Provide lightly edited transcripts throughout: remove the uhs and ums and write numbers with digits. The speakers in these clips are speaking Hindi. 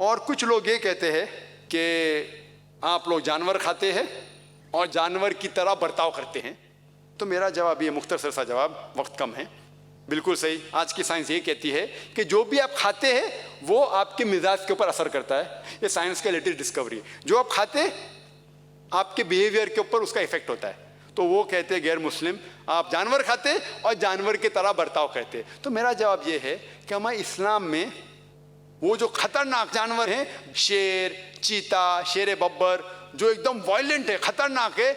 और कुछ लोग ये कहते हैं कि आप लोग जानवर खाते हैं और जानवर की तरह बर्ताव करते हैं। तो मेरा जवाब ये मुख्तसर सा जवाब, वक्त कम है, बिल्कुल सही। आज की साइंस ये कहती है कि जो भी आप खाते हैं वो आपके मिजाज के ऊपर असर करता है। ये साइंस का लेटेस्ट डिस्कवरी है। जो आप खाते हैं आपके बिहेवियर के ऊपर उसका इफेक्ट होता है। तो वो कहते हैं गैर मुस्लिम आप जानवर खाते और जानवर की तरह बर्ताव करते। तो मेरा जवाब ये है कि हमारे इस्लाम में वो जो खतरनाक जानवर हैं, शेर, चीता, शेर बब्बर, जो एकदम वायलेंट है, खतरनाक है,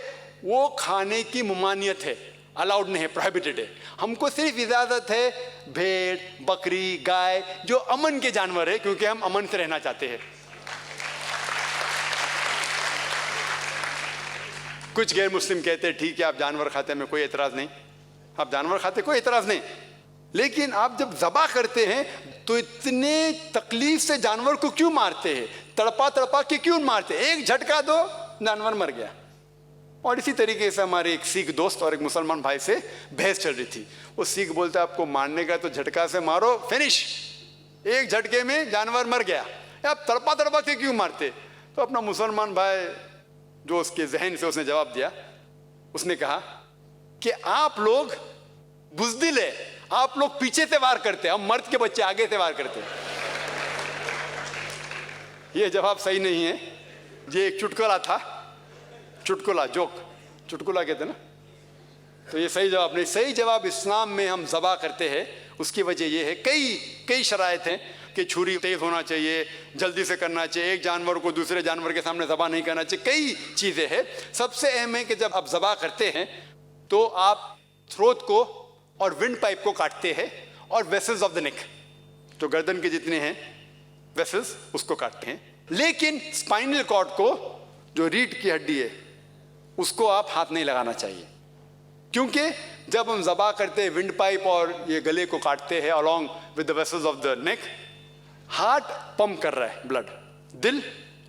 वो खाने की ममानियत है, अलाउड नहीं है, प्रोहिबिटेड है। हमको सिर्फ इजाज़त है भेड़, बकरी, गाय, जो अमन के जानवर है, क्योंकि हम अमन से रहना चाहते हैं। कुछ गैर मुस्लिम कहते हैं ठीक है आप जानवर खाते हैं, में कोई एतराज़ नहीं, आप जानवर खाते कोई एतराज़ नहीं, लेकिन आप जब ज़बा करते हैं तो इतने तकलीफ से जानवर को क्यों मारते हैं? तड़पा तड़पा के क्यों मारते हैं? एक झटका दो जानवर मर गया। और इसी तरीके से हमारे एक सिख दोस्त और एक मुसलमान भाई से बहस चल रही थी। वो सिख बोलते आपको मारने का तो झटका से मारो, फिनिश, एक झटके में जानवर मर गया, आप तड़पा तड़पा के क्यों मारते? तो अपना मुसलमान भाई जो उसके जहन से उसने जवाब दिया, उसने कहा कि आप लोग बुज़दिल है, आप लोग पीछे से वार करते हैं, हम मर्द के बच्चे आगे से वार करते हैं। ये जवाब सही नहीं है। ये एक चुटकुला था, चुटकुला, जोक, चुटकुला कहते ना, तो ये सही जवाब नहीं। सही जवाब इस्लाम में हम ज़बा करते हैं, उसकी वजह ये है, कई शराइत हैं कि छुरी तेज़ होना चाहिए, जल्दी से करना चाहिए, एक जानवर को दूसरे जानवर के सामने ज़बा नहीं करना चाहिए, कई चीज़ें हैं। सबसे अहम है कि जब आप ज़बा करते हैं तो आप थ्रोट को और विंड पाइप को काटते हैं और वेसल्स ऑफ द नेक, जो गर्दन के जितने हैं वेसल्स, उसको काटते हैं। लेकिन स्पाइनल कॉर्ड को, जो रीढ़ की हड्डी है, उसको आप हाथ नहीं लगाना चाहिए, क्योंकि जब हम ज़बा करते हैं विंड पाइप और ये गले को काटते हैं along with the vessels of the neck, heart pump कर रहा है ब्लड, दिल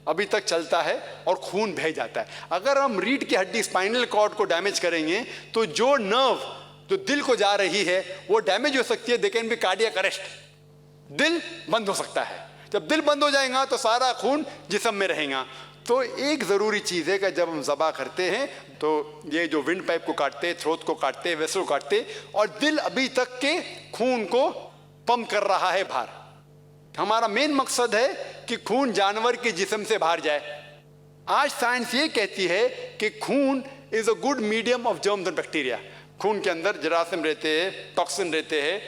अभी तक चलता है और खून बह जाता है। अगर हम रीढ़ की हड्डी स्पाइनल कॉर्ड को डैमेज करेंगे तो जो नर्व जो दिल को जा रही है वो डैमेज हो सकती है, they can be cardiac arrest, दिल बंद हो सकता है। जब दिल बंद हो जाएगा तो सारा खून जिस्म में रहेगा। तो एक ज़रूरी चीज़ है कि जब हम ज़बा करते हैं तो ये जो विंड पाइप को काटते, थ्रोट को काटते, वेसल को काटते, और दिल अभी तक के खून को पंप कर रहा है बाहर। हमारा मेन मकसद है कि खून जानवर के जिस्म से बाहर जाए। आज साइंस ये कहती है कि खून is a good medium of germs and bacteria. खून के अंदर जरासीम रहते हैं, टॉक्सिन रहते हैं,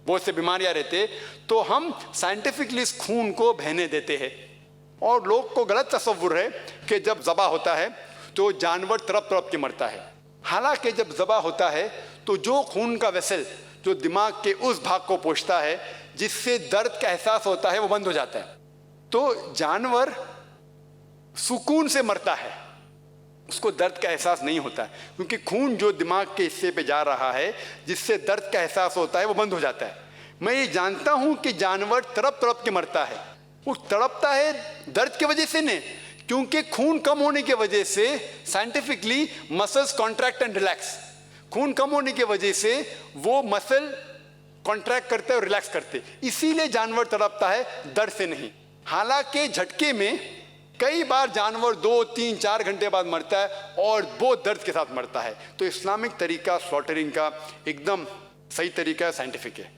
बहुत से बीमारियां रहते हैं, तो हम साइंटिफिकली इस खून को बहने देते हैं। और लोग को गलत तस्वुर है कि जब ज़बा होता है तो जानवर तड़प तड़प के मरता है। हालांकि जब ज़बा होता है तो जो खून का वेसल जो दिमाग के उस भाग को पहुंचता है जिससे दर्द का एहसास होता है वो बंद हो जाता है। तो जानवर सुकून से मरता है, उसको दर्द का एहसास नहीं होता है, क्योंकि खून जो दिमाग के हिस्से पे जा रहा है जिससे दर्द का एहसास होता है वो बंद हो जाता है। मैं ये जानता हूँ कि जानवर तड़प तड़प के मरता है, वो तड़पता है दर्द की वजह से नहीं, क्योंकि खून कम होने की वजह से scientifically muscles contract and relax. खून कम होने की वजह से वो मसल कॉन्ट्रैक्ट करते हैं और रिलैक्स करते हैं, इसीलिए जानवर तड़पता है, दर्द से नहीं। हालांकि झटके में कई बार जानवर 2, 3, 4 घंटे बाद मरता है और बहुत दर्द के साथ मरता है। तो इस्लामिक तरीका स्लॉटरिंग का एकदम सही तरीका साइंटिफिक है।